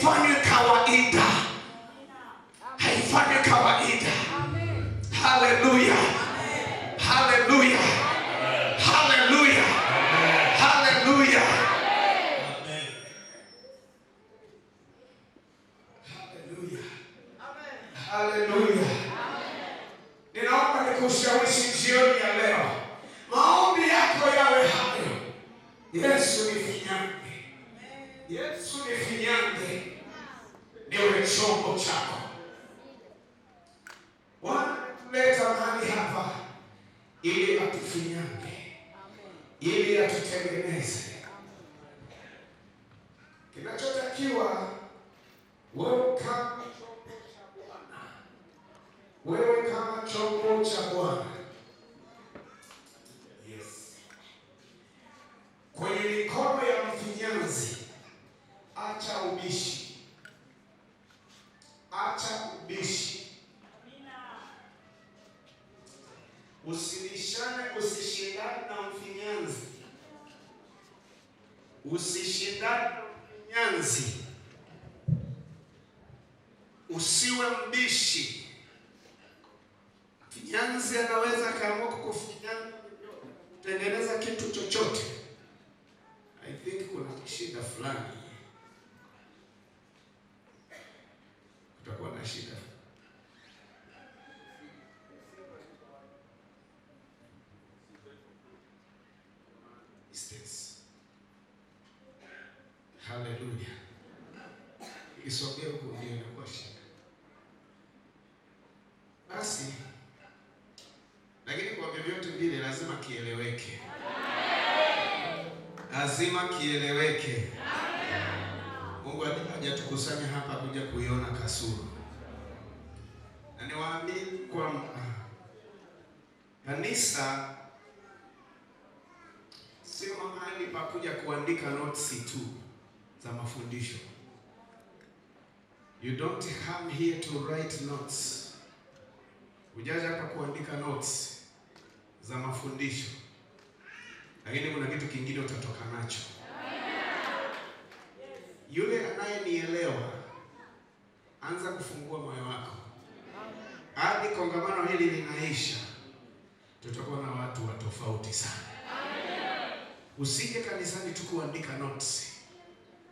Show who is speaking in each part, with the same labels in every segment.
Speaker 1: haifanywi kawaida, haifanywi kawaida. Haleluya, haleluya, haleluya, haleluya, haleluya. Ninaomba nikushawishi jioni ya leo, maombi yako yawe hayo: Yesu nifinyange, Yesu nifinyange, niwe chombo chako. Bwana ametuleta mahali hapa ili atufinyange, ili atutengeneze. Kinachotakiwa wewe kama chombo cha Bwana, wewe kama chombo cha Bwana, yes, kwenye mikono ya mfinyanzi, acha ubishi, acha ubishi. Usibishane, usishindane na mfinyanzi, usishindane na mfinyanzi, usiwe mbishi. Mfinyanzi anaweza kaamua kukufinyanga kutengeneza kitu chochote. I think kuna shida fulani, kutakuwa na shida. Haleluya. Isogee huko ndio inakuwa shida. Basi, lakini kwa vyovyote vile lazima kieleweke. Lazima kieleweke. Mungu hajatukusanya hapa kuja kuiona kasuru. Na niwaambie kwamba kanisa sio mahali pa kuja kuandika notes tu za mafundisho. You don't come here to write notes. Hujaja hapa kuandika notes za mafundisho. Lakini kuna kitu kingine utatoka nacho. Yule anayenielewa, anza kufungua moyo wako. Hadi kongamano hili linaisha, tutakuwa na watu wa tofauti sana. Usije kanisani tu kuandika notes.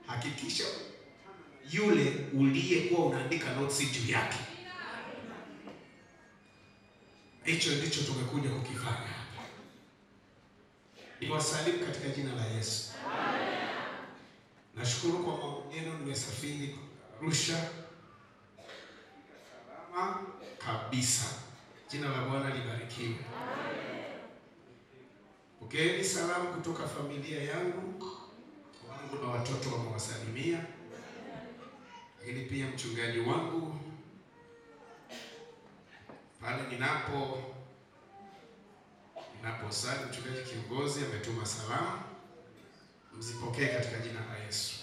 Speaker 1: Hakikisha yule uliyekuwa unaandika notes juu yake. Hicho ndicho tumekuja kukifanya hapa. Niwasalimu katika jina la Yesu. Nashukuru kwa maombi yenu, nimesafiri Arusha salama kabisa. Jina la Bwana libarikiwe. Pokeeni salamu kutoka familia yangu. Wangu na watoto wamewasalimia. Lakini pia mchungaji wangu pale ninaposali, mchungaji kiongozi ametuma salamu. Mzipokee katika jina la Yesu.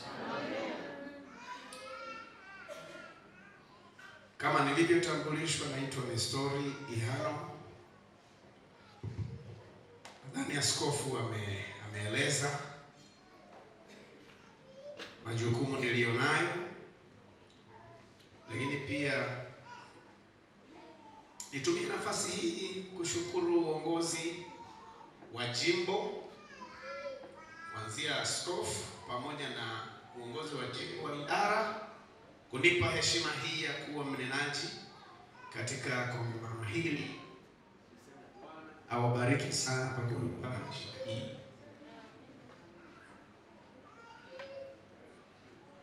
Speaker 1: Kama nilivyotambulishwa, naitwa Nestori Ihano. Nadhani askofu ameeleza majukumu nilionayo, lakini pia nitumie nafasi hii kushukuru uongozi wa jimbo kuanzia askofu pamoja na uongozi wa jimbo wa idara kunipa heshima hii ya kuwa mnenaji katika kongamano hili. Awabariki sana kwa kunipa heshima hii.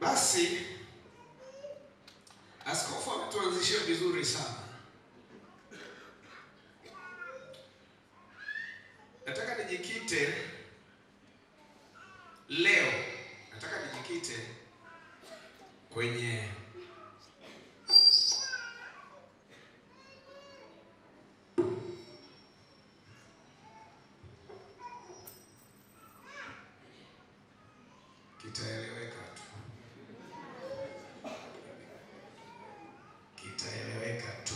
Speaker 1: Basi askofu ametuanzishia vizuri sana. Nataka nijikite leo, kwenye kitaeleweka tu.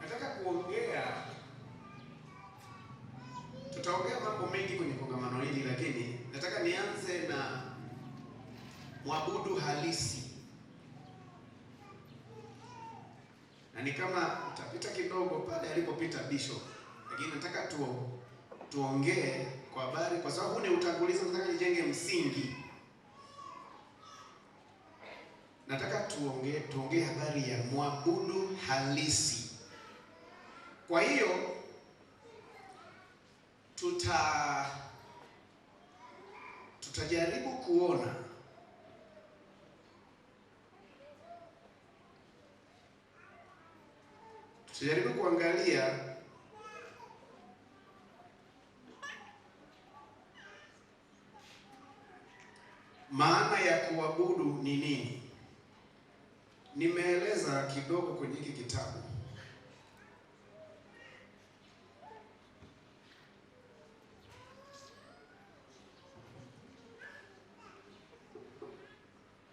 Speaker 1: Nataka kuongea, tutaongea mambo mengi kwenye kongamano hili, lakini nataka nianze mwabudu halisi. Na ni kama utapita kidogo pale alipopita Bishop, lakini nataka tuongee kwa habari, kwa sababu ni utangulizi, nataka nijenge msingi. Nataka tuongee habari ya mwabudu halisi. Kwa hiyo tutajaribu kuona kuangalia maana ya kuabudu ni nini. Nimeeleza kidogo kwenye hiki kitabu.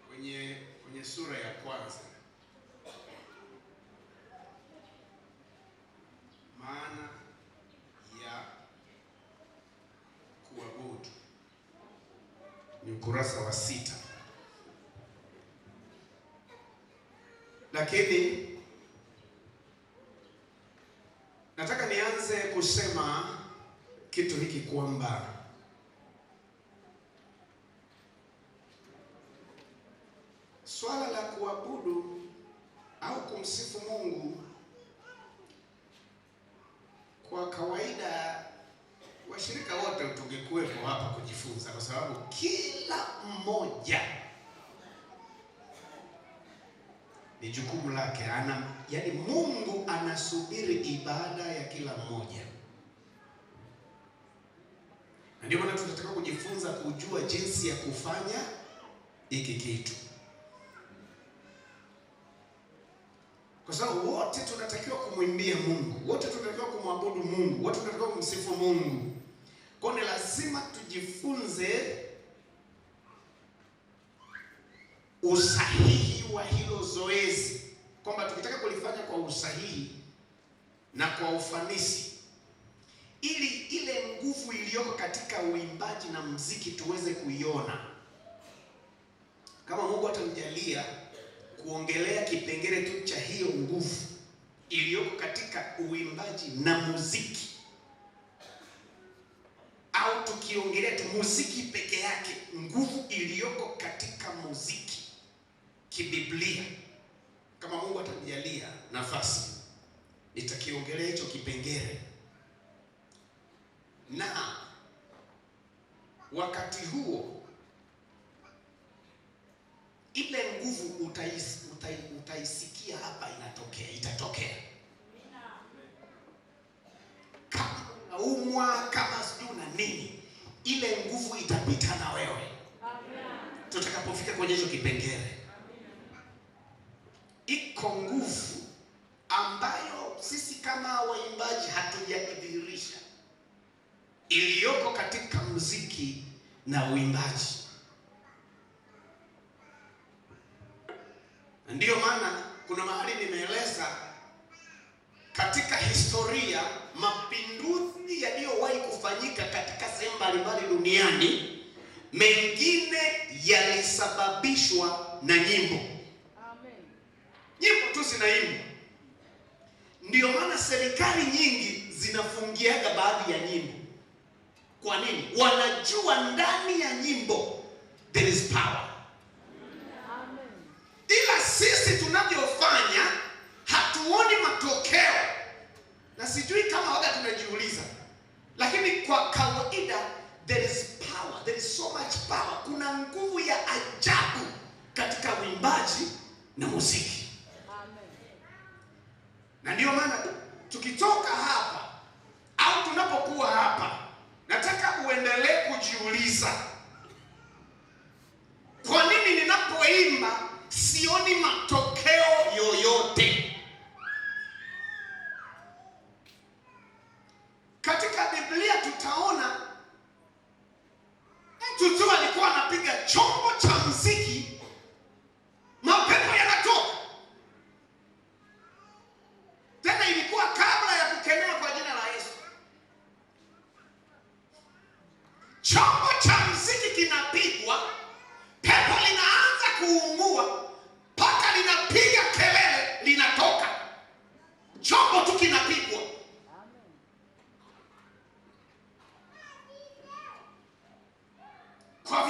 Speaker 1: Kwenye sura ya kwanza, maana ya kuabudu, ni ukurasa wa 6. Lakini nataka nianze kusema kitu hiki kwamba swala la kuabudu au kumsifu Mungu kwa kawaida, washirika wote tungekuwepo hapa kujifunza, kwa sababu kila mmoja ni jukumu lake. Yaani Mungu anasubiri ibada ya kila mmoja. Na ndio maana tunataka kujifunza kujua jinsi ya kufanya hiki kitu, kwa sababu wote tunatakiwa kumwimbia Mungu, wote tunatakiwa kumwabudu Mungu, wote tunatakiwa kumsifu Mungu. Kwa hiyo lazima tujifunze usahihi wa hilo zoezi, kwamba tukitaka kulifanya kwa usahihi na kwa ufanisi, ili ile nguvu iliyoko katika uimbaji na muziki tuweze kuiona. Kama Mungu atanijalia kuongelea kipengele tu cha hiyo nguvu iliyoko katika uimbaji na muziki, au tukiongelea tu muziki peke yake, nguvu iliyoko katika muziki kibiblia, kama Mungu atanijalia nafasi, nitakiongelea hicho kipengele. Na wakati huo ile nguvu utaisikia hapa itatokea. Kama unaumwa, kama sijui na nini, ile nguvu itapita na wewe tutakapofika kwenye hicho kipengele. Iko nguvu ambayo sisi kama waimbaji hatujaidhihirisha, iliyoko katika muziki na uimbaji. Ndiyo maana kuna mahali nimeeleza katika historia mapinduzi yaliyowahi kufanyika katika sehemu mbalimbali duniani, mengine yalisababishwa na nyimbo. Amen. Nyimbo tu zinaimba. Ndiyo maana serikali nyingi zinafungiaga baadhi ya nyimbo. Kwa nini? Wanajua ndani ya nyimbo there is power. Ila sisi tunavyofanya hatuoni matokeo, na sijui kama waga tunajiuliza, lakini kwa kawaida there is power, there is so much power. Kuna nguvu ya ajabu katika uimbaji na muziki. Amen. Na ndio maana tukitoka hapa au tunapokuwa hapa, nataka uendelee kujiuliza, kwa nini ninapoimba sioni matokeo yoyote? Katika Biblia tutaona mtu tu alikuwa anapiga chombo cha muziki, mapepo yanatoka. Tena ilikuwa kabla ya kukemea kwa jina la Yesu. Chombo cha muziki kinapigwa, pepo linaanza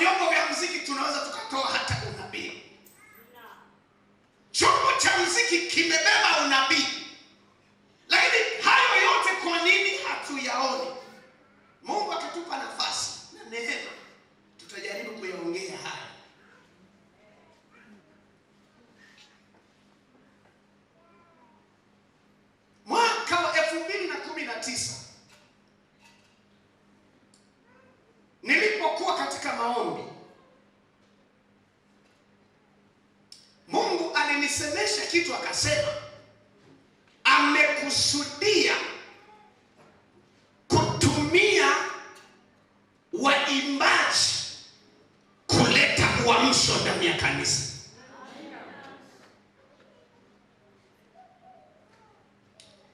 Speaker 1: vyombo vya muziki tunaweza tukatoa hata unabii. Chombo cha muziki kimebeba unabii. Lakini hayo yote kwa nini hatuyaoni? Mungu akitupa nafasi na neema, tutajaribu kuyaongea haya. Mwaka wa 2019 nilipokuwa katika maombi, Mungu alinisemesha kitu, akasema amekusudia kutumia waimbaji kuleta uamsho ndani ya kanisa.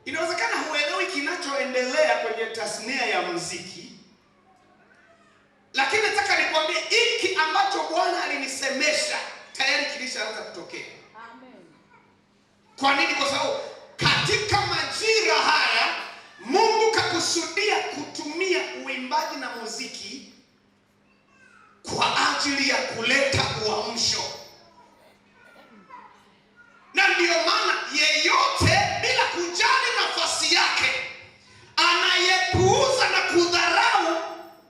Speaker 1: Inawezekana huelewi kinachoendelea kwenye tasnia ya muziki, lakini nataka nikwambie hiki ambacho Bwana alinisemesha tayari kilishaanza kutokea. Amen. Kwa nini? Kwa sababu katika majira haya Mungu kakusudia kutumia uimbaji na muziki kwa ajili ya kuleta uamsho. Na ndio maana yeyote bila kujali nafasi yake anayepuuza na kudharau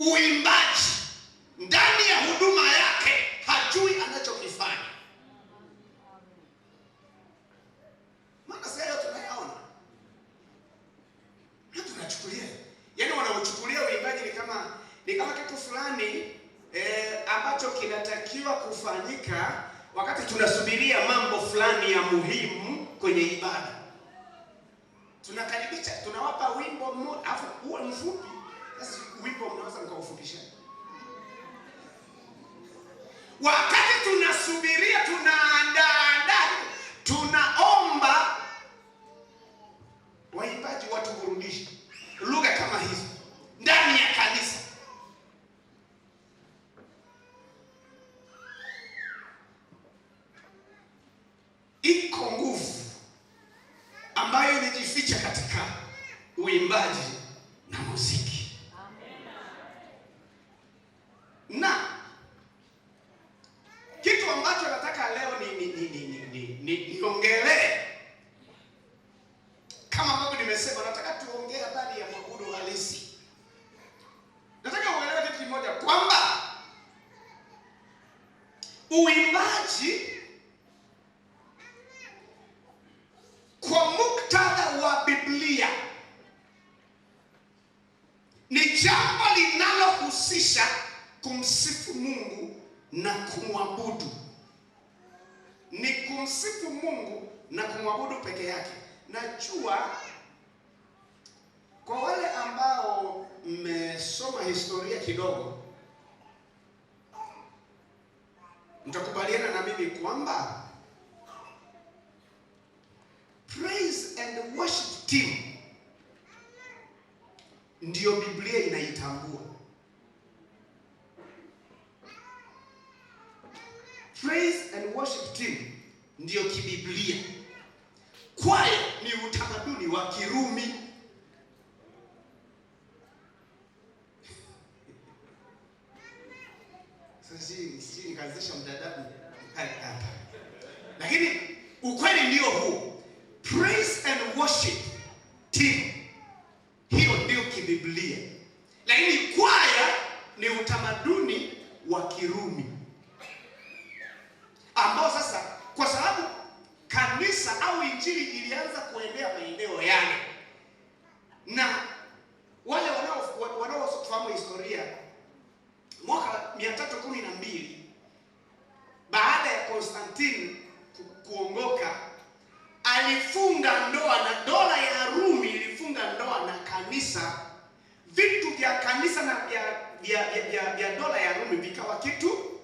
Speaker 1: uimbaji ndani ya huduma yake hajui anachokifanya. Maana sasa tunayaona na tunachukulia, yaani wanaochukulia uimbaji ni kama kitu fulani ambacho kinatakiwa kufanyika wakati tunasubiria mambo fulani ya muhimu kwenye ibada. Tunakaribisha, tunawapa wimbo mmoja afu uwe mfupi. Sasa wimbo mnaweza mkaufupisha. Wakati tunasubiria, tunaandaa, tunaomba waimbaji watu burudisha lugha kama hizo ndani ya kanisa. Iko nguvu ambayo inajificha katika uimbaji na muziki. Na kitu ambacho nataka leo niongelee, kama ambavyo nimesema, nataka tuongee habari ya mwabudu halisi. Nataka uelewe kitu kimoja, kwamba uimbaji kwa muktadha wa Biblia ni jambo linalohusisha kumsifu Mungu na kumwabudu. Ni kumsifu Mungu na kumwabudu peke yake. Najua kwa wale ambao mmesoma historia kidogo, mtakubaliana na mimi kwamba praise and worship team ndiyo Biblia inaitambua. Praise and worship team ndiyo kibiblia. Kwaya ni utamaduni wa Kirumi. Sasa si nikaanzisha mdadabu hapa. Lakini ukweli ndio huu. Praise and worship team, hiyo ndio kibiblia. Lakini kwaya ni utamaduni wa Kirumi, ambao sasa kwa sababu kanisa au injili ilianza kuendea maeneo yale, na wale wanaofahamu historia, mwaka 312 baada ya Konstantini kuongoka, alifunga ndoa na dola ya Rumi ilifunga ndoa na kanisa. Vitu vya kanisa na vya dola ya Rumi vikawa kitu,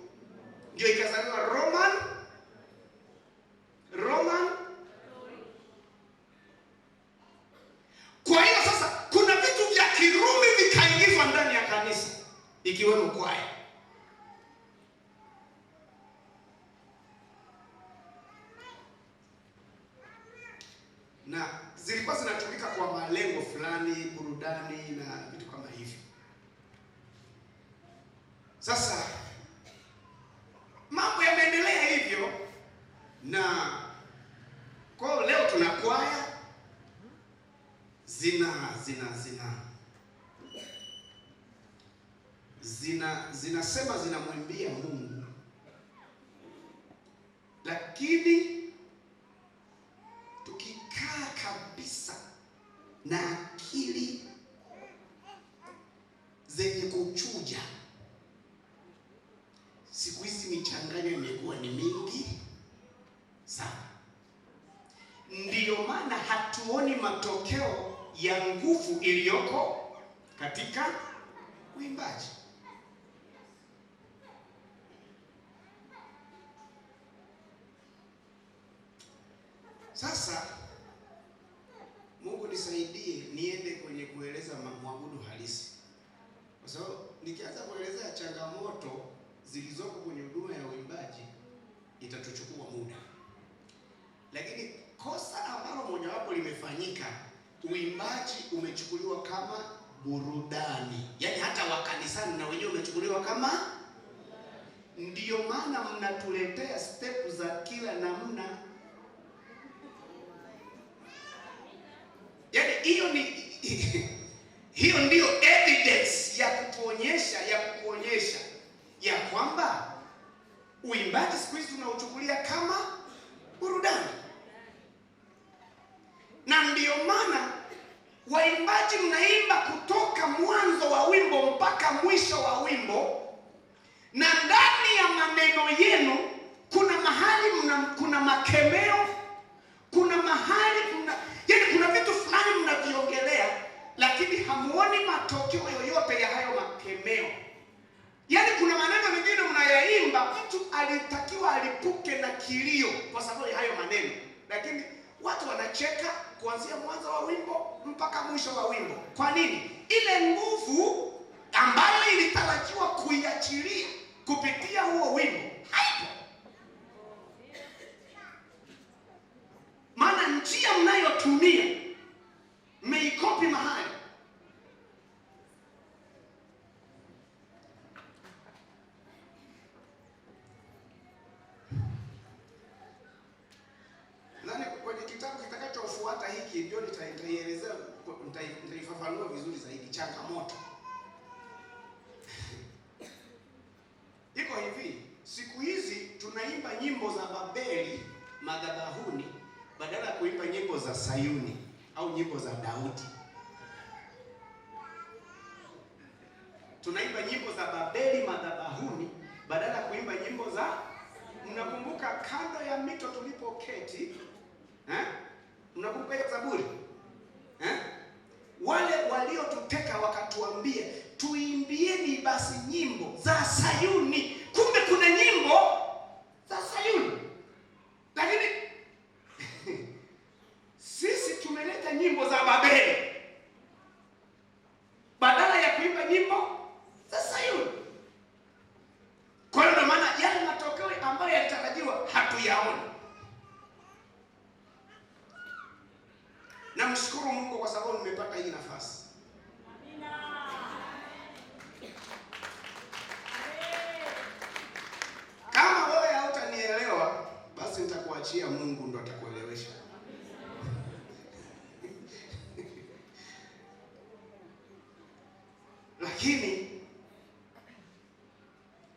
Speaker 1: ndio ikazaliwa Roman. Kwa hiyo sasa kuna vitu vya Kirumi vikaingizwa ndani ya kanisa, ikiwemo kwaya. Na zilikuwa zinatumika kwa malengo fulani, burudani na vitu kama hivyo. Sasa zinasema zinamwimbia Mungu, lakini tukikaa kabisa na akili zenye kuchuja. Siku hizi michanganyo imekuwa ni mingi sana, ndiyo maana hatuoni matokeo ya nguvu iliyoko katika uimbaji. Sasa Mungu nisaidie niende kwenye kueleza mwabudu halisi, kwa sababu nikianza kuelezea changamoto zilizoko kwenye huduma ya uimbaji itatuchukua muda. Lakini kosa ambalo mojawapo limefanyika, uimbaji umechukuliwa kama burudani. Yaani hata wakanisani na wenyewe umechukuliwa kama. Ndiyo maana mnatuletea step za kila namna. Yaani hiyo ndio evidence ya kukuonyesha ya kwamba uimbaji siku hizi tunauchukulia kama burudani. Na ndiyo maana waimbaji mnaimba kutoka mwanzo wa wimbo mpaka mwisho wa wimbo, na ndani ya maneno yenu kuna mahali kuna makemeo, kuna mahali yaani kuna vitu fulani mnaviongelea, lakini hamuoni matokeo yoyote ya hayo makemeo. Yaani kuna maneno mengine mnayaimba, mtu alitakiwa alipuke na kilio kwa sababu ya hayo maneno, lakini watu wanacheka kuanzia mwanzo wa wimbo mpaka mwisho wa wimbo. Kwa nini? Ile nguvu ambayo ilitarajiwa kuiachilia kupitia huo wimbo haipo. Maana njia mnayotumia mmeikopi mahali. Nani kwenye kitabu kitakachofuata hiki ndio nitaielezea, nitaifafanua vizuri zaidi changamoto. Iko hivi, siku hizi tunaimba nyimbo za Babeli madhabahuni badala ya kuimba nyimbo za Sayuni au nyimbo za Daudi. Tunaimba nyimbo za Babeli madhabahuni badala ya kuimba nyimbo za. Mnakumbuka kando ya mito tulipoketi? Mnakumbuka hiyo Zaburi? Wale waliotuteka wakatuambia tuimbieni basi nyimbo za Sayuni. Kumbe kuna nyimbo za Sayuni. Lakini sisi tumeleta nyimbo za Babeli badala ya kuimba nyimbo za Sayuni. Kwa hiyo ndio maana yale matokeo ambayo yalitarajiwa hatuyaona. Namshukuru Mungu kwa sababu nimepata hii nafasi. Amina. Kama wewe hautanielewa, basi nitakuachia Mungu ndo atakuelewesha. Lakini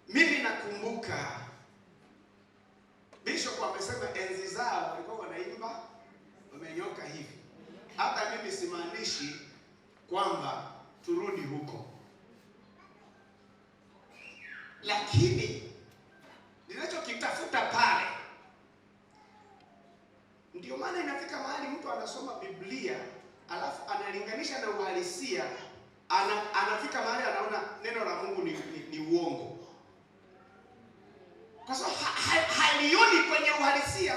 Speaker 1: mimi nakumbuka Bishop amesema enzi zao walikuwa wanaimba wamenyoka hivi. Hata mimi simaanishi kwamba turudi huko, lakini ninachokitafuta pale, ndio maana inafika mahali mtu anasoma Biblia alafu analinganisha na uhalisia, anafika mahali anaona neno la Mungu ni uongo, kwa sababu halioni kwenye uhalisia,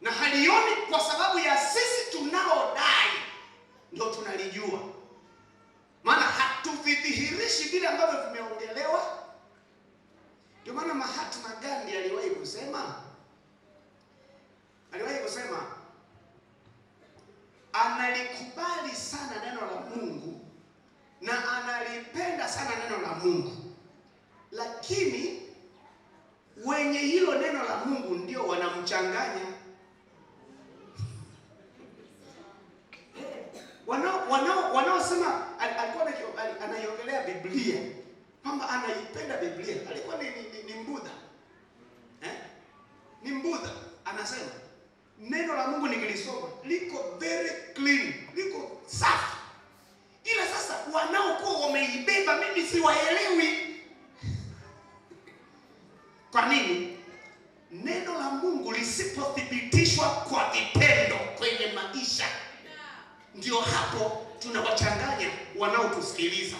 Speaker 1: na halioni kwa sababu ya sisi tunaodai ndio tunalijua. Maana hatudhihirishi vile ambavyo vimeongelewa. Ndio maana Mahatma Gandhi aliwahi kusema analikubali sana neno la Mungu na analipenda sana neno la Mungu, lakini wenye hilo neno la Mungu ndio wanamchanganya.
Speaker 2: wanaosema alikuwa anaiongelea Biblia kwamba anaipenda Biblia, alikuwa ni Mbudha. Ni Mbudha. Anasema neno la Mungu nikilisoma liko very clean, liko safi. Ila sasa wanaokuwa wameibeba mimi siwaelewi. Kwa nini? Neno la Mungu lisipothibitishwa kwa vitendo kwenye maisha, ndio hapo tunawachanganya wanaotusikiliza.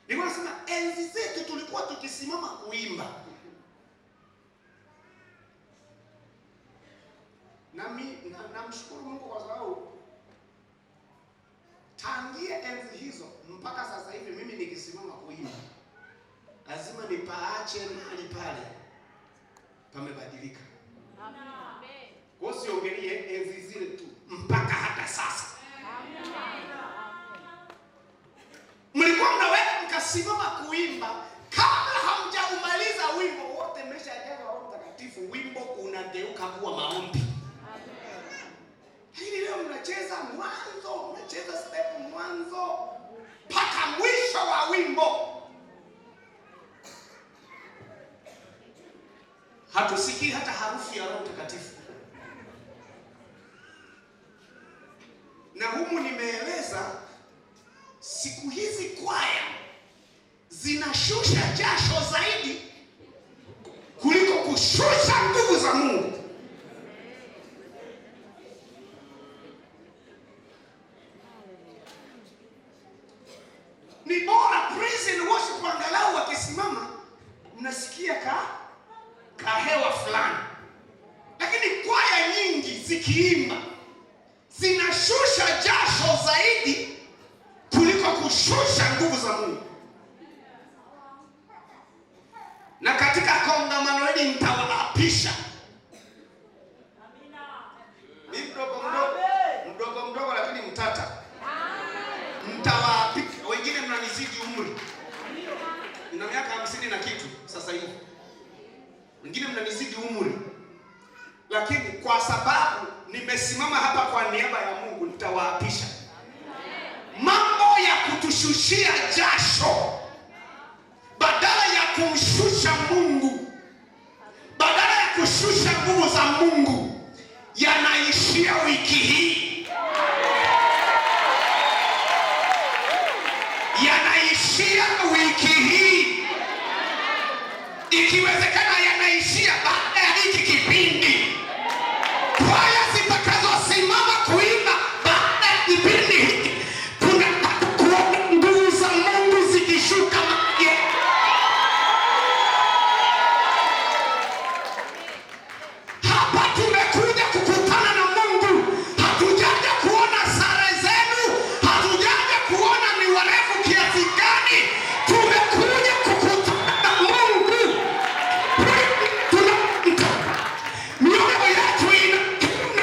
Speaker 2: Nilikuwa nasema enzi zetu tulikuwa tukisimama kuimba. Namshukuru Mungu kwa sababu tangia enzi hizo mpaka sasa hivi mimi nikisimama kuimba lazima nipaache mahali pale pamebadilika. Amen. Kwa hiyo siongelee enzi zile tu, mpaka hata sasa. Amen. Mlikuwa mnaweza mkasimama kuimba, kabla hamjaumaliza wimbo wote mmeshajazwa Roho Mtakatifu, wimbo unageuka kuwa maombi. Hili leo mnacheza mwanzo, mnacheza step mwanzo mpaka mwisho wa wimbo. Hatusikii hata harufu ya Roho Mtakatifu. Na humu nimeeleza siku hizi kwaya zinashusha jasho zaidi kuliko kushusha nguvu za Mungu. Ni bora praise and worship angalau wakisimama mnasikia hewa fulani. Lakini kwaya nyingi zikiimba zinashusha jasho zaidi kuliko kushusha nguvu za Mungu. Na katika kongamano hili nitawaapisha. Ni mdogo lakini mtata. Nitawaapisha. Wengine mnanizidi umri. Nina miaka 50 na kitu sasa hivi. Wengine mnanizidi umri. Lakini kwa sababu nimesimama hapa kwa niaba ya Mungu, nitawaapisha. Mambo ya kutushushia jasho badala ya kumshusha Mungu, badala ya kushusha nguvu za Mungu, yanaishia wiki hii. Yanaishia wiki hii. Ikiwezekana yanaishia baada ya hiki kipindi. Kwaya zitakazosimama kuimba baada ya kipindi hiki, tunataka kuona nguvu za Mungu zikishuka mahali. Hapa tumekuja kukutana na Mungu. Hatujaja kuona sare zenu, hatujaja kuona ni warefu kiasi gani. Tumekuja kukutana na Mungu. Mioyo yetu ina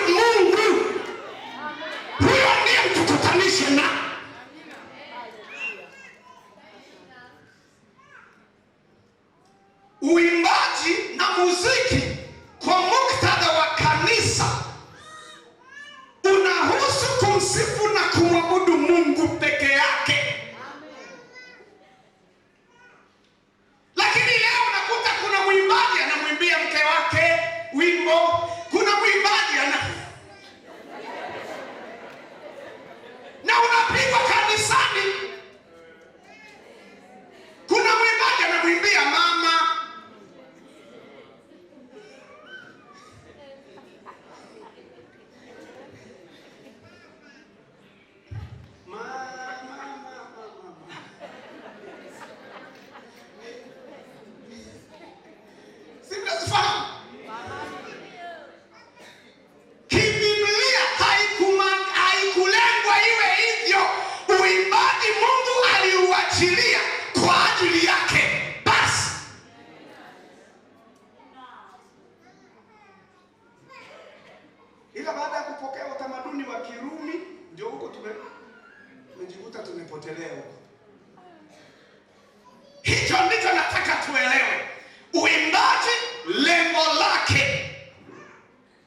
Speaker 2: Mungu. Huyo ndiye mtukutanishe na. Uimbaji na muziki kwa muktadha wa kanisa unahusu kumsifu na kumwabudu Mungu peke yake. Lakini leo unakuta kuna mwimbaji anamwimbia mke wake wimbo, kuna mwimbaji na unapigwa kanisani. Kuna mwimbaji anamwimbia mama. Simnazifahamu? Biblia haikulengwa iwe hivyo. Uimbaji Mungu aliuachilia kwa ajili yake basi. Ila baada ya kupokea utamaduni wa Kirumi, ndio huko tumejikuta tumepotelea huko. Hicho ndicho nataka tuelewe. Uimbaji lengo lake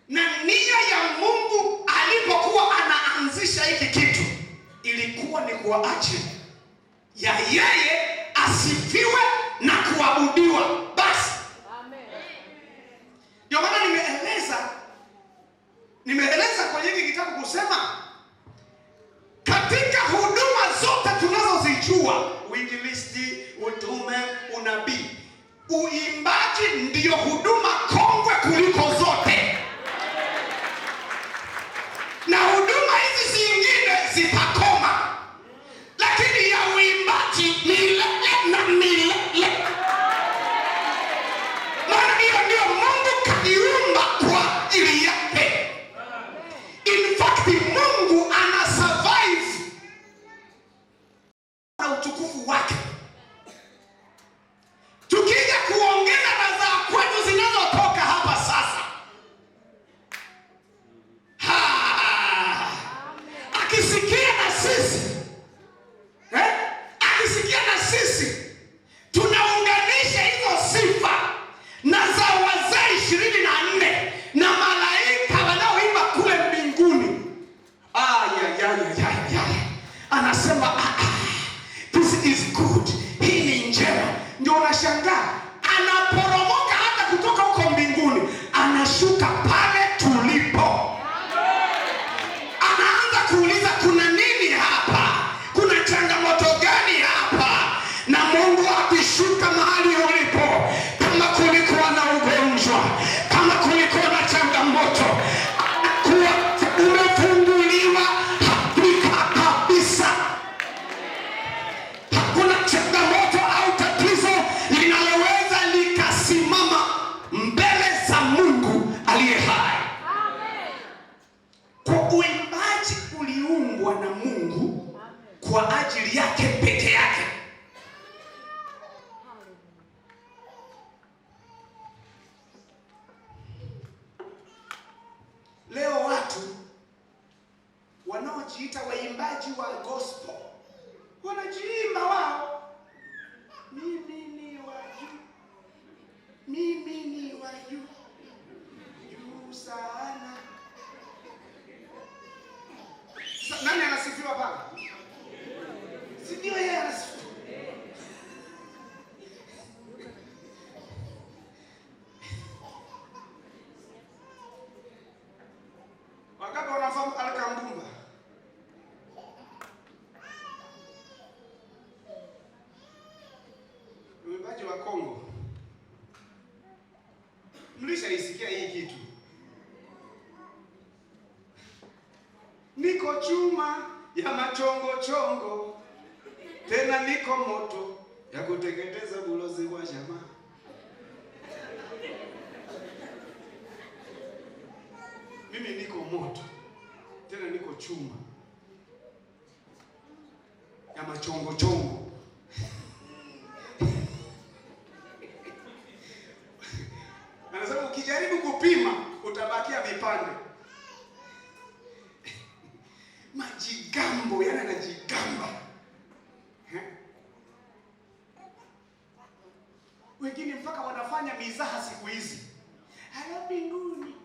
Speaker 2: na nia ya Mungu alipokuwa anaanzisha hiki kitu kwa ajili ya yeye asifiwe na kuabudiwa basi. Ndio maana nimeeleza kwenye hiki kitabu kusema katika huduma zote tunazozijua, uinjilisti, utume, unabii, uimbaji ndiyo huduma kongwe kuliko zote. Na huduma hizi zingine zitakoma, lakini ya uimbaji milele na milele. Maana hiyo ndio Mungu kaiumba kwa ajili yake. In fact, Mungu ana survive na utukufu wake. Tukija kuongeza na za kwetu zinazotoka hapa sasa, akisikia na sisi akisikia na sisi tunaunganisha hizo sifa na za wazee 24 na malaika wanaoimba kule mbinguni. Anasema this is good, hii ni njema. Ndio unashangaa anaporomoka hata kutoka huko mbinguni, anashuka pale tulipo, anaanza kuuliza kuna nini hapa, kuna changamoto gani hapa? Na Mungu akishuka mahali ulipo, kama kulikuwa na ugonjwa, kama kulikuwa na changamoto, anakuwa umefunguliwa hakika kabisa. Hakuna changamoto au tatizo linaloweza likasimama mbele za Mungu aliye hai. Kwa uimbaji uliumbwa na Mungu kwa ajili yake peke yake. Leo watu wanaojiita waimbaji wa gospel wanajiimba wao, mimi ni wa juu, mimi ni wa juu, juu sana. Nani anasifiwa pale? Si ndio yeye anasifiwa? Wakati wanafahamu Alkambumba, mwimbaji wa Kongo, mlishaisikia hii kitu? Niko chuma ya machongo chongo, tena niko moto ya kuteketeza bulozi wa jamaa. Mimi niko moto, tena niko chuma ya machongo chongo. Anasema ukijaribu kupima utabakia vipande. Majigambo, yana anajigamba. Wengine mpaka wanafanya mizaha siku hizi. Hala mbinguni,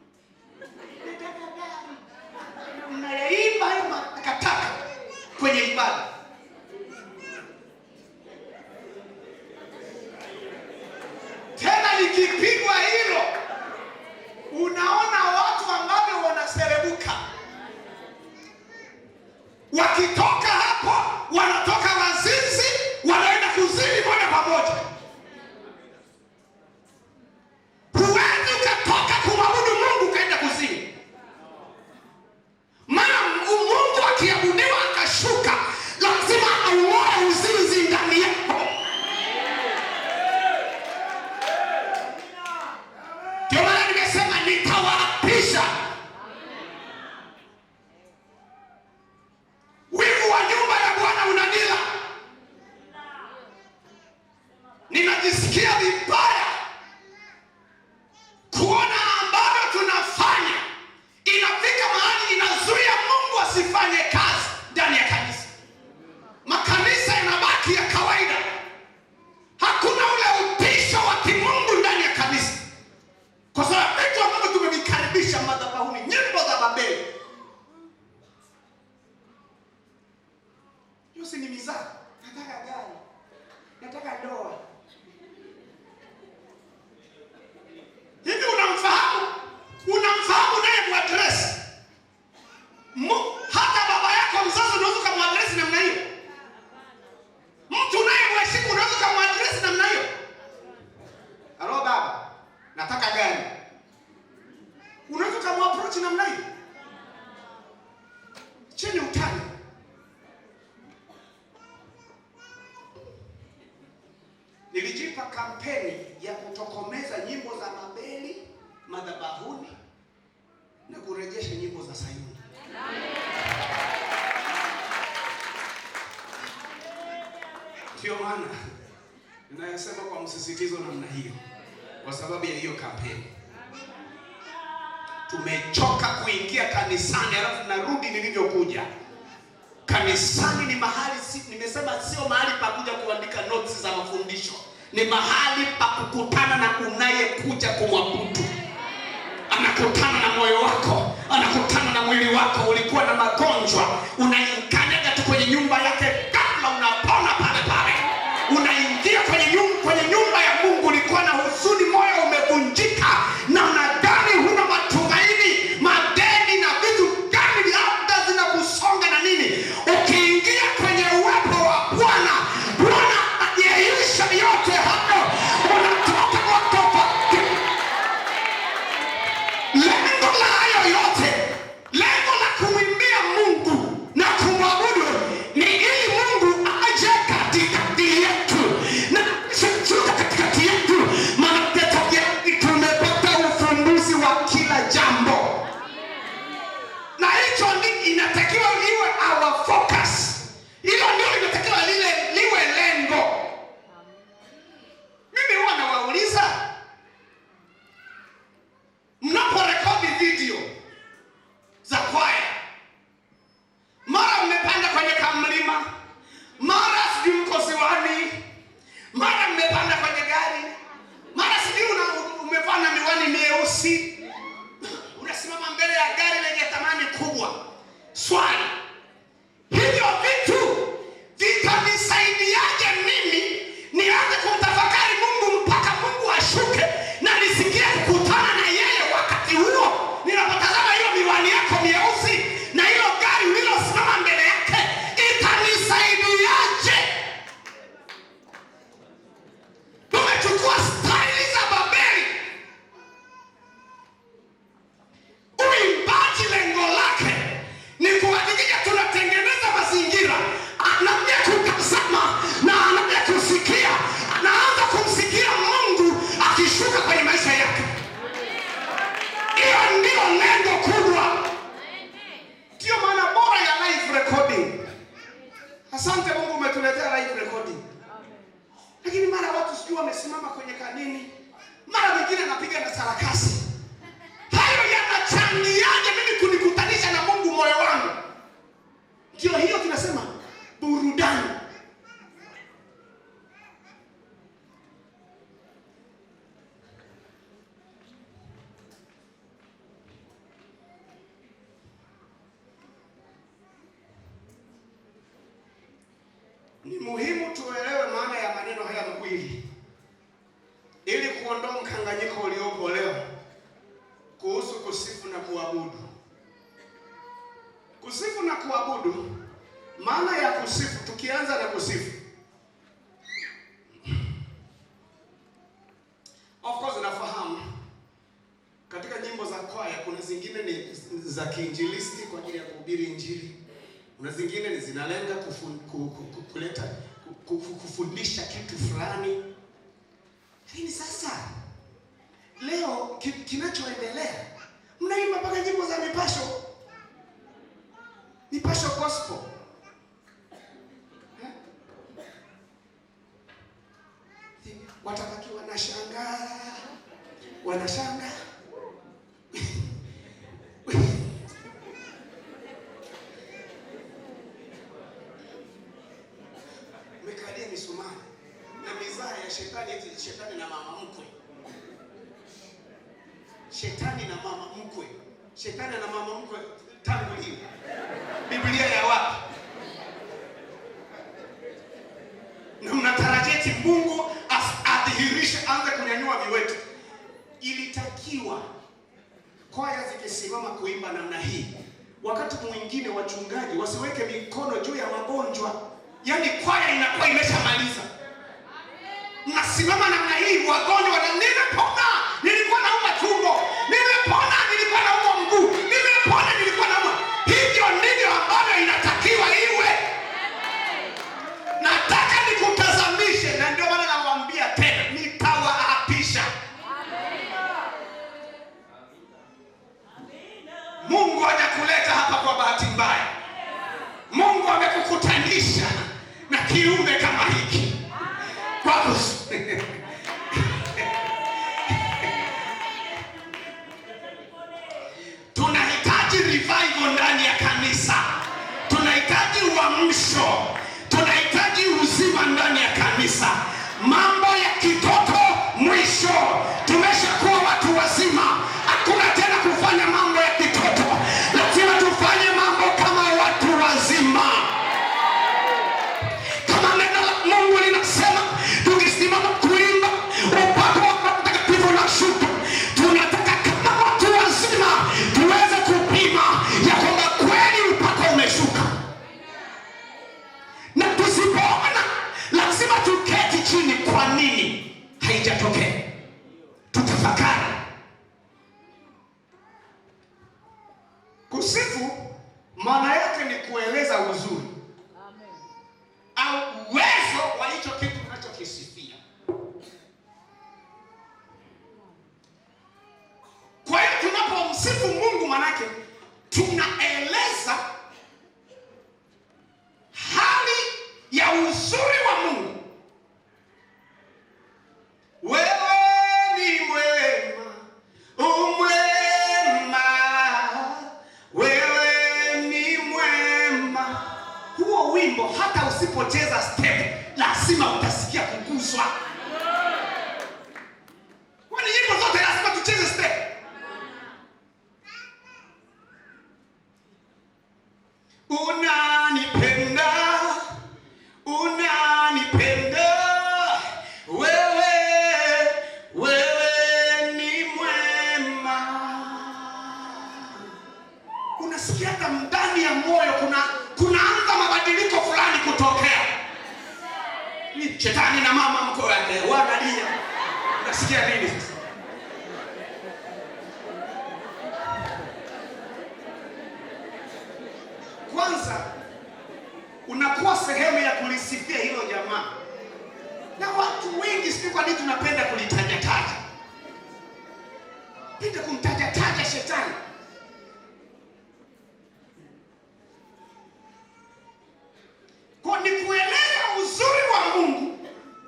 Speaker 2: nataka gari. Unayaimba hayo makataka kwenye ibada. Tena likipigwa hilo, unaona watu ambao wanaserebuka. Wakitoka hapo, wanatoka wazinzi, wanaenda kuzini moja kwa moja. Huwezi ukatoka kumwabudu Mungu kaenda kuzini. Maana Mungu akiabudiwa akashuka, lazima auoe uzinzi ndani yako. Ndio maana nimesema nitawaapisha. Wivu wa nyumba ya Bwana unanila. Ninajisikia vibaya kuona ambavyo tunafanya inafika mahali inazuia Mungu asifanye kazi ndani ya kanisa. Makanisa yanabaki ya kawaida. Hakuna ule utisho wa kimungu ndani ya kanisa. Kwa sababu vitu ambavyo tumevikaribisha madhabahuni, nyimbo za Babeli. Yusi tumejipa kampeni ya kutokomeza nyimbo za Babeli madhabahuni na kurejesha nyimbo za Sayuni. Ndio maana ninayosema kwa msisitizo namna hiyo, kwa sababu ya hiyo kampeni. Tumechoka kuingia kanisani alafu narudi nilivyokuja. Kanisani ni mahali, nimesema sio mahali pa kuja kuandika notes za mafundisho. Ni mahali pa kukutana na unayekuja kumwabudu. Anakutana na moyo wako, anakutana na mwili wako. Ulikuwa na magonjwa, unainkanyaga tu kwenye nyumba yake, kabla unapona pale pale. Unaingia kwenye nyumba ya Mungu, ulikuwa na huzuni, moyo umevunjika na unadhani huna matumaini, madeni na vitu gani labda zinakusonga na nini. Ukiingia kwenye uwepo wa Bwana, Bwana anayeisha yote hayo, unatoka kwa tofauti. Lengo la hayo yote, lengo la kumwimbia Mungu na kumwabudu ni ili Mungu aje katikati yetu na shuka katikati yetu, maana tumepata ufumbuzi wa kila jambo. Na hicho inatakiwa iwe our focus. Hilo ndio linatakiwa liwe lengo. Mimi huwa nawauliza, mnaporekodi video za kwaya, mara mmepanda kwenye kamlima, mara sijui mko ziwani, mara mmepanda kwenye gari, mara sijui umevaa na miwani mieusi, unasimama mbele ya gari lenye thamani kubwa. Swali, hivyo vitu vitanisaidiaje mimi nianze kumtafakari Mungu mpaka Mungu ashuke na nisikie kukutana na yeye wakati huo? Ninapotazama hiyo miwani yako mieusi na hilo gari ulilosimama mbele yake, itanisaidiaje? Tumechukua staili za Babeli. Uimbaji lengo lake ni kuhakikisha tunatengeneza mazingira, anakuja kutazama na anakuja kusikia, anaanza kumsikia Mungu akishuka kwenye maisha yake. Hiyo ndio lengo kubwa. Ndio maana bora ya live recording. Asante Mungu umetuletea live recording. Lakini mara watu sijui wamesimama kwenye kanini, mara mwingine anapiga na sarakasi. Hayo yanachangiaje mimi kunikutanisha na Mungu moyo wangu? Ndio hiyo tunasema burudani. Ni muhimu tuelewe maana ya maneno haya mawili ili kuondoa mkanganyiko uliopo leo kuhusu kusifu na kuabudu. Kusifu na kuabudu, maana ya kusifu, tukianza na kusifu. Of course nafahamu katika nyimbo za kwaya kuna zingine ni za kiinjilisti kwa ajili ya kuhubiri injili. Kuna zingine ni zinalenga kufundisha kitu fulani. Lakini sasa leo kinachoendelea, mnaimba mpaka nyimbo za mipasho. Mipasho gospel. Watabaki wanashangaa. Mekalia misumari na mizaa ya shetani, eti shetani na mama mkwe. Shetani na mama mkwe. Shetani na mama mkwe tangu lini? Biblia ya wapi? Na mnatarajia Mungu adhihirishe, anze kunyanyua viwetu. Ilitakiwa kwaya zikisimama kuimba namna hii, wakati mwingine wachungaji wasiweke mikono juu ya wagonjwa. Yaani kwaya inakuwa imeshamaliza, mnasimama namna hii, wagonjwa wana nimepona, nilikuwa nauma tumbo, nimepona, nilikuwa nauma mguu, nimepona, nilikuwa nauma. Hivyo ndivyo ambavyo inatakiwa iwe. Nataka nikutazamishe, na ndio maana nawaambia tena, mwisho. Tunahitaji uzima ndani ya kanisa. Mambo ya kitoto mwisho. Tumeshakuwa watu wazima, hakuna tena kufanya mambo ya kitoto. Lazima tufanye mambo kama watu wazima. Kama neno la Mungu linasema, tukisimama kuimba upako wa Roho Mtakatifu na shuka, tunataka kama watu wazima tuweze kupima ya kwamba kweli upako umeshuka. Na tusipoona, lazima tuketi chini. Kwa nini haijatokea? Tutafakari. Kusifu maana yake ni kueleza uzuri au uwezo wa hicho kitu unachokisifia. Kwa hiyo tunapomsifu Mungu, manake tunaeleza hali ya uzuri wa Mungu. Wewe ni mwema, umwema, wewe ni mwema. Huo wimbo hata usipocheza step, lazima utasikia kuguswa. Kwani nyimbo zote lazima tucheze step? Unanipenda, unanipenda, wewe ni mwema. Unasikia hata ndani ya moyo kunaanza mabadiliko fulani kutokea. Ni shetani na mama mko yake wanalia. Unasikia nini sasa? Kwanza unakuwa sehemu ya kulisifia hilo jamaa. Na watu wengi sio kwa nini tunapenda kulitaja taja. Penda kumtaja taja shetani. Kwa ni kueleza uzuri wa Mungu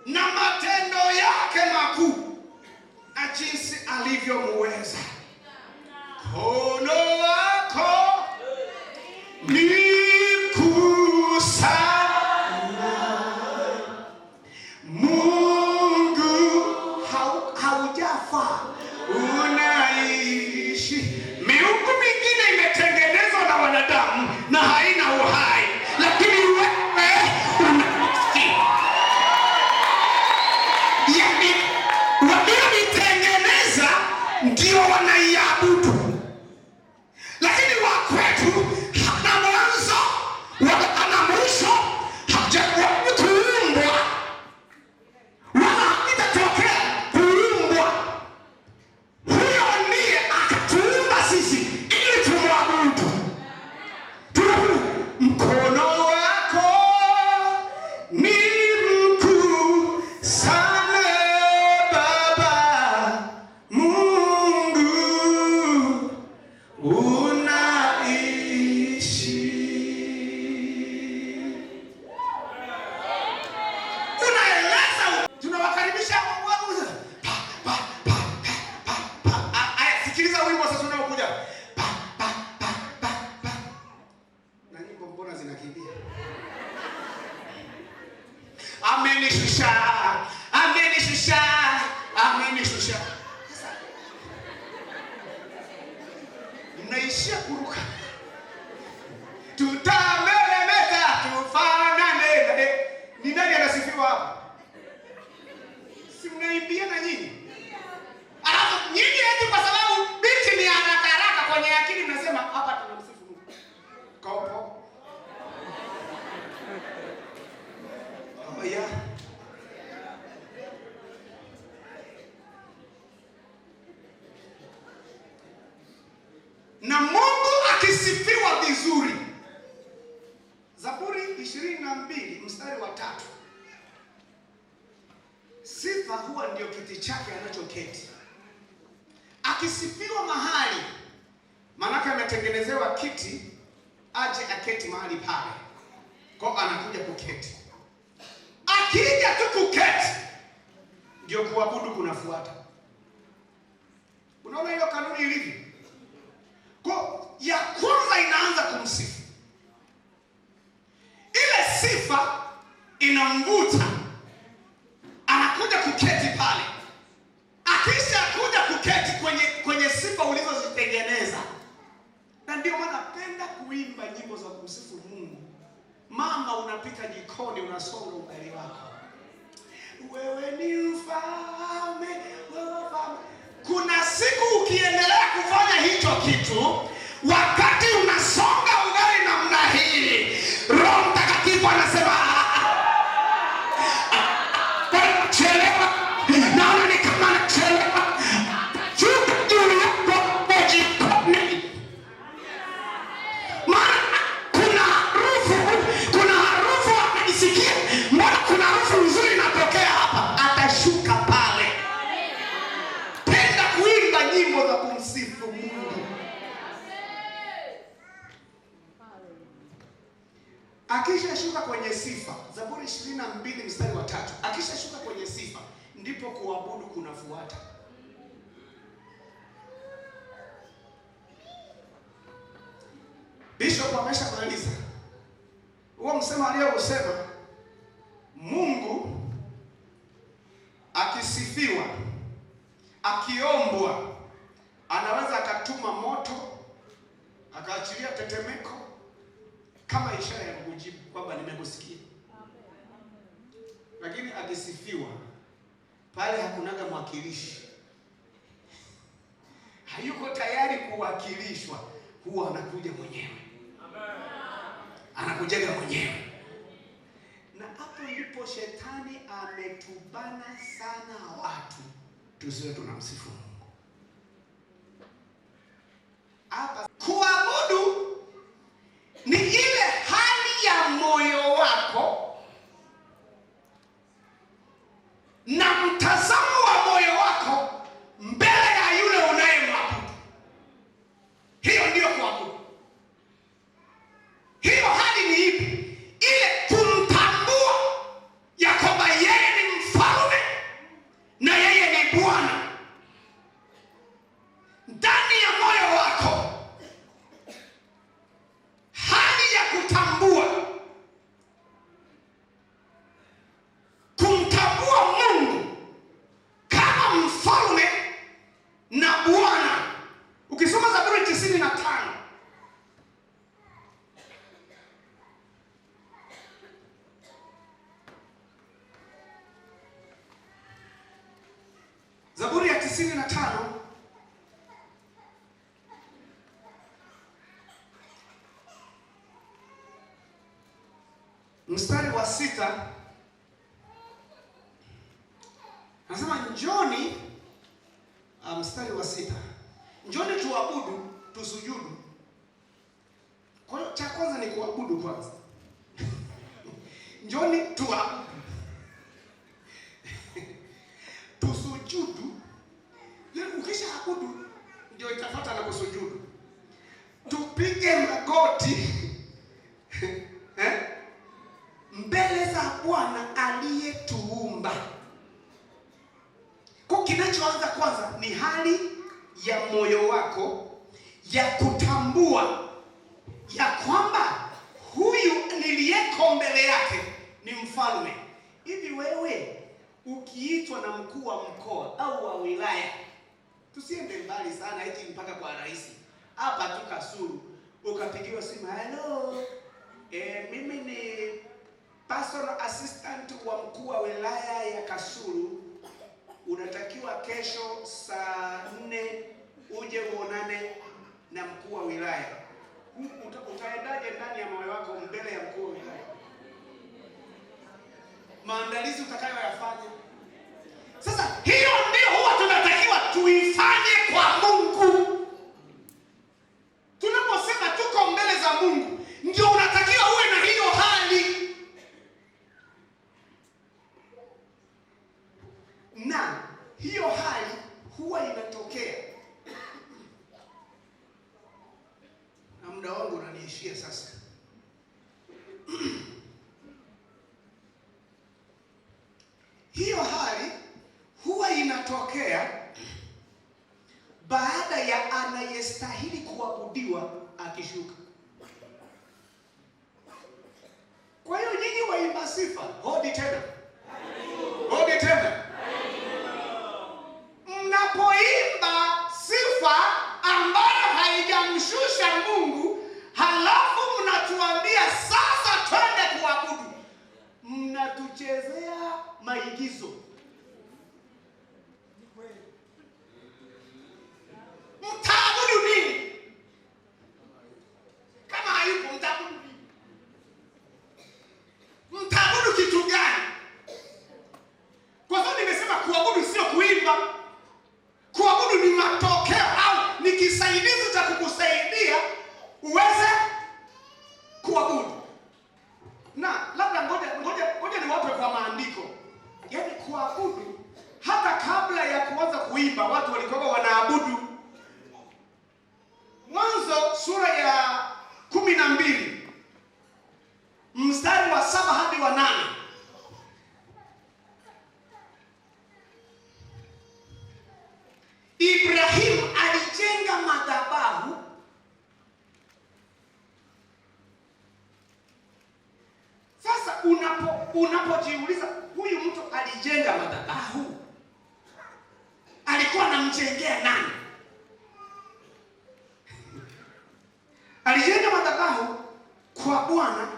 Speaker 2: na matendo yake makuu na jinsi alivyomuweza. Kono wako ni mkuu sana. Mungu haujafa, unaishi. Miungu mingine imetengenezwa na wanadamu na haina uhai, lakini wewe unaishi. Yaani walioitengeneza ndio wanaiabudu, lakini wa kwetu hana mwanzo wala hana mwisho. Hajawahi kuumbwa wala hakitatokea kuumbwa. Huyo ndiye akatuumba sisi ili tumwabudu. Mkono wako ni mkuu sana Baba Mungu, unaishi. Unaeleza, tunawakaribisha waabudu. Aya, sikiliza wimbo sasa unaokuja. Na nyimbo mbona zinakimbia? Amenishusha, amenishusha, amenishusha. Sasa mnaishia kuruka. Tutameremeta, tufanane. Ni nani anasifiwa hapa? Si mnaimbia na nyinyi? Alafu nyinyi eti kwa sababu binti ni haraka haraka kwenye akili mnasema hapa tunamsifu Mungu. Kaupo. Oh yeah. Na Mungu akisifiwa vizuri. Zaburi 22 mstari wa 3. Sifa huwa ndio kiti chake anachoketi. Akisifiwa mahali, manake ametengenezewa kiti aje aketi mahali pale. Kwa anakuja kuketi. Akija tu kuketi, ndio kuabudu kunafuata. Unaona hiyo kanuni ilivyo? Kwa ya kwanza inaanza kumsifu. Ile inamvuta, anakuja kuketi pale. Akisha kuja kuketi kwenye sifa ulizozitengeneza, na ndio maana napenda kuimba nyimbo za kumsifu Mungu. Mama, unapika jikoni, unasonga ugali wako, wewe ni mfalme, wewe mfalme. Kuna siku ukiendelea kufanya hicho kitu, wakati unasonga ugali namna hii, Roho Mtakatifu anasema chelewa, naona ni kama nachelewa, chuka juu yako jikoni. Maana kuna harufu anisikia, mbona kuna harufu nzuri inatokea hapa, atashuka pale. Penda kuimba nyimbo za kumsifu Mungu. Akishashuka kwenye sifa, Zaburi 22 mstari wa 3, akishashuka kwenye sifa ndipo kuabudu kunafuata. Bishop ameshamaliza huo msemo aliyousema. Mungu akisifiwa, akiombwa, anaweza akatuma moto, akaachilia tetemeko kama ishara ya kujibu kwamba nimekusikia. Lakini akisifiwa, pale hakunaga mwakilishi, hayuko tayari kuwakilishwa, huwa anakuja mwenyewe, anakujaga mwenyewe. Na hapo ndipo shetani ametubana sana watu tusiwe tunamsifu Mungu. Hapa kuabudu ni ile hali ya moyo wako na mtazamo wa moyo wako mbele ya yule unayemwabudu. Hiyo ndiyo kuabudu. Hiyo hali ni ipi? Ile kumtambua ya kwamba yeye ni mfalme na yeye ni Bwana. Ndani ya moyo wako, hali ya kutambua, kumtambua Mungu kama mfalme na Bwana. Ukisoma Zaburi 95, Zaburi ya 95 mstari wa 6, nasema njoni, mstari wa 6, njoni tuabudu, tusujudu. Kwa hiyo cha kwanza ni kuabudu kwanza. Njoni tuabudu, tusujudu. Ukisha abudu ndio itafuata na kusujudu. Tupige magoti mbele za Bwana aliyetuumba. Kwa kinachoanza kwanza ni hali ya moyo wako ya kutambua ya kwamba huyu niliyeko mbele yake ni mfalme. Hivi wewe ukiitwa na mkuu wa mkoa au wa wilaya, tusiende mbali sana hiki mpaka kwa rais, hapa tu Kasulu, ukapigiwa simu, hello, mimi ni personal assistant wa mkuu wa wilaya ya Kasulu, unatakiwa kesho saa 4 uje uonane na mkuu wa wilaya. Utaendaje ndani ya moyo wako mbele ya mkuu wa wilaya? Maandalizi utakayoyafanya. Sasa hiyo ndio huwa tunatakiwa tuifanye kwa Mungu. Tunaposema tuko mbele za Mungu, ndio unatakiwa uwe na hiyo hali. Na hiyo hali huwa inatokea, na muda wangu unaniishia sasa. Hiyo hali huwa inatokea baada ya anayestahili kuabudiwa akishuka. Kwa hiyo nyinyi waimba sifa, maigizo. Mtaabudu nini? Kama hayupo mtaabudu nini? Mtaabudu kitu gani? Kwa sababu nimesema kuabudu sio kuimba. Kuabudu ni matokeo au ni kisaidizi cha kukusaidia uweze kuabudu. Na labda ngoja niwape kwa maandiko. Yaani kuabudu hata kabla ya kuanza kuimba watu walikuwa wanaabudu. Mwanzo sura ya 12 mstari wa 7 hadi wa 8. Ibrahimu alijenga madhabahu. Sasa unapojiuliza huyu mtu alijenga madhabahu, alikuwa anamjengea nani? Alijenga madhabahu kwa Bwana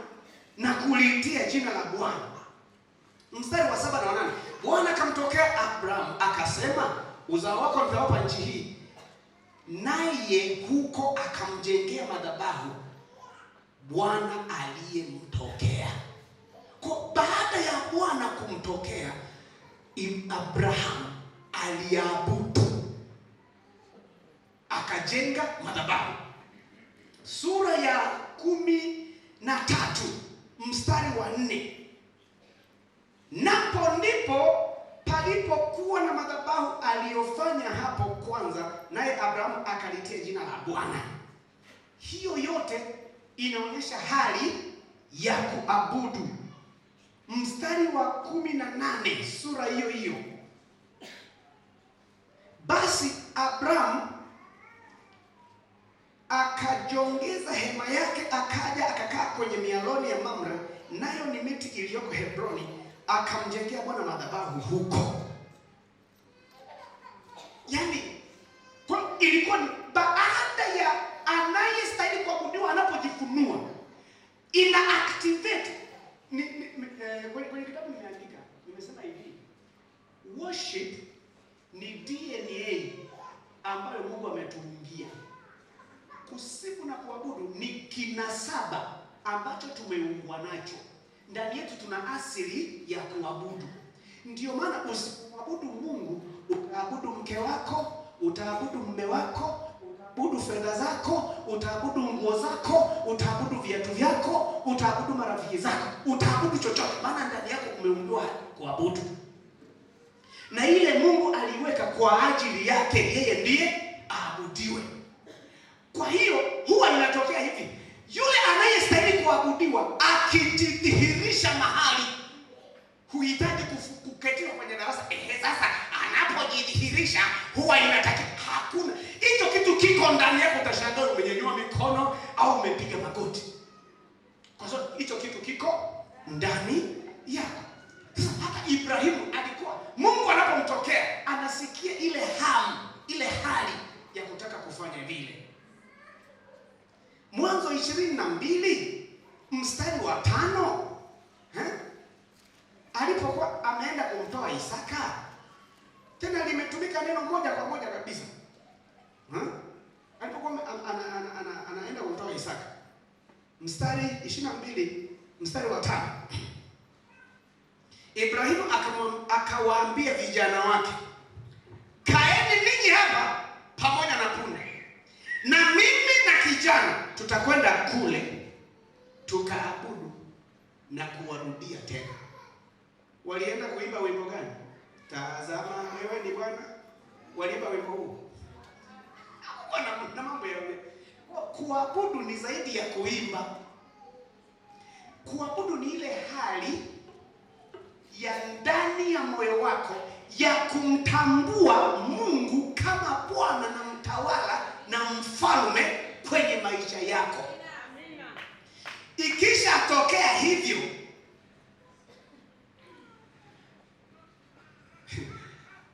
Speaker 2: na kuliitia jina la Bwana. Mstari wa 7 na 8. Bwana akamtokea Abraham akasema, uzao wako nitawapa nchi hii. Naye huko akamjengea madhabahu Bwana aliyemtokea. Kwa baada ya Bwana kumtokea, Abraham aliabudu, akajenga madhabahu. Sura ya 13 mstari wa 4. Napo ndipo palipokuwa na madhabahu aliyofanya hapo kwanza, naye Abrahamu akalitia jina la Bwana. Hiyo yote inaonyesha hali ya kuabudu. Mstari wa 18 sura hiyo hiyo. Basi Abrahamu akajongeza hema yake, akaja akakaa kwenye mialoni ya Mamre, nayo ni miti iliyoko Hebroni, akamjengea Bwana madhabahu huko. Yaani ilikuwa ni baada ya anayestahili kuabudiwa anapojifunua, ina activate kwenye kitabu nimeandika, nimesema hivi, worship ni DNA ambayo Mungu ametuungia. Kusifu na kuabudu ni kinasaba ambacho tumeumbwa nacho. Ndani yetu tuna asili ya kuabudu. Ndio maana usipoabudu Mungu, utaabudu mke wako, utaabudu mume wako, utaabudu fedha zako, utaabudu nguo zako, utaabudu viatu vyako, utaabudu marafiki zako, utaabudu chochote, maana ndani yako umeundwa kuabudu. Na ile Mungu aliweka kwa ajili yake yeye ndiye aabudiwe. Kwa hiyo huwa inatokea hivi, yule anayestahili kuabudiwa akijidhihirisha mahali, huhitaji kuketiwa kwenye darasa. Sasa anapojidhihirisha huwa inatakiwa, hakuna hicho kitu kiko ndani yako. Utashangaa umenyanyua mikono au umepiga magoti, kwa sababu hicho kitu kiko ndani yako. Hata Ibrahimu alikuwa, Mungu anapomtokea anasikia ile hamu, ile hali ya kutaka kufanya vile. Mwanzo 22 mstari wa 5, alipokuwa ameenda kumtoa Isaka, tena limetumika neno moja kwa moja kabisa. Alipokuwa anaenda kumtoa Isaka, mstari 22 mstari wa 5, Ibrahimu akawaambia vijana wake, kaeni ninyi hapa pamoja na punda, na mimi na kijana tutakwenda kule tukaabudu na kuwarudia tena. Walienda kuimba wimbo gani? Tazama wewe ni Bwana. Waliimba wimbo huu. Na mambo ya kuabudu ni zaidi ya kuimba. Kuabudu ni ile hali ya ndani ya moyo wako ya kumtambua Mungu kama Bwana na mtawala na mfalme kwenye maisha yako. Ikisha tokea hivyo,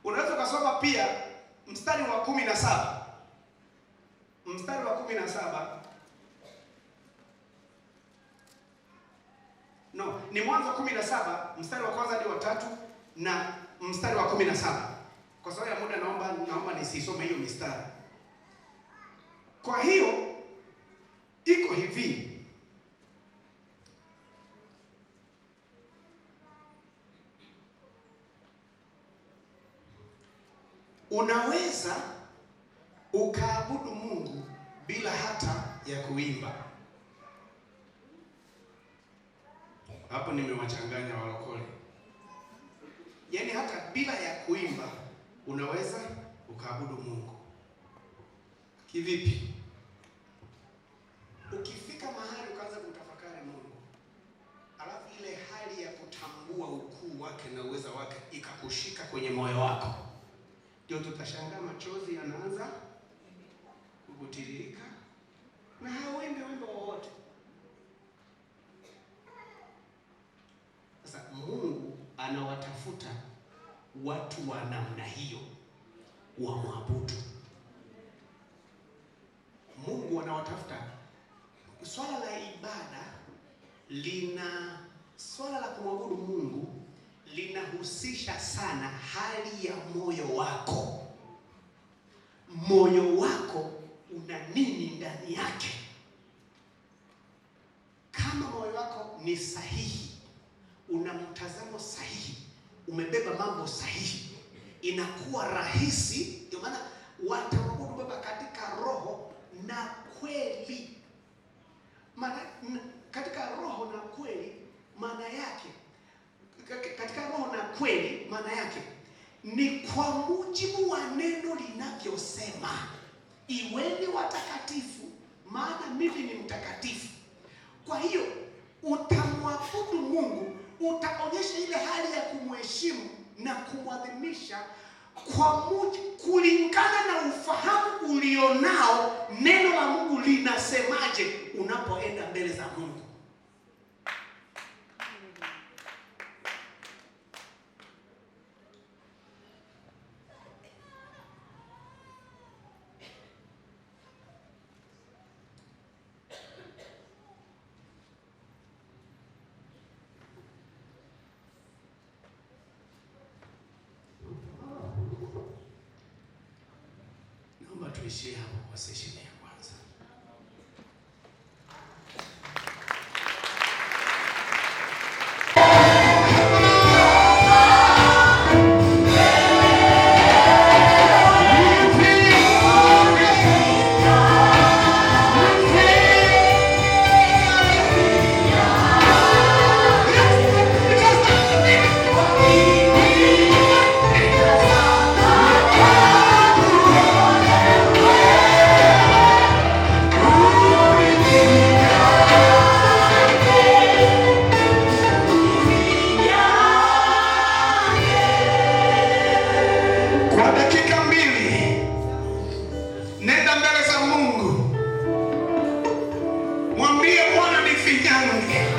Speaker 2: unaweza kusoma pia mstari wa 17. Mstari wa 17. No, ni Mwanzo 17 mstari wa kwanza hadi wa 3 na mstari wa 17. Kwa sababu ya muda naomba nisisome hiyo mistari. Kwa hiyo iko hivi, unaweza ukaabudu Mungu bila hata ya kuimba. Hapo nimewachanganya walokole. Yaani hata bila ya kuimba unaweza ukaabudu Mungu. Kivipi? Ukifika mahali ukaanza kumtafakari Mungu, alafu ile hali ya kutambua ukuu wake na uweza wake ikakushika kwenye moyo wako, ndio tutashangaa machozi yanaanza kutiririka na hauimbe wimbo wowote. Sasa Mungu anawatafuta watu wa namna hiyo wa maabudu. Mungu anawatafuta. Swala la ibada swala la kumwabudu Mungu linahusisha sana hali ya moyo wako. Moyo wako una nini ndani yake? Kama moyo wako ni sahihi, una mtazamo sahihi, umebeba mambo sahihi, inakuwa rahisi. Ndio maana watamwabudu Baba katika roho na kweli. Maana katika roho na kweli maana yake, katika roho na kweli maana yake ni kwa mujibu wa neno linavyosema, iweni watakatifu maana mimi ni mtakatifu. Kwa hiyo utamwabudu Mungu, utaonyesha ile hali ya kumheshimu na kumwadhimisha kwa kulingana na ufahamu ulionao neno la Mungu linasemaje unapoenda mbele za Mungu. Tuishie hapo kwa session ya kwanza. Mwambie Bwana nifinyange.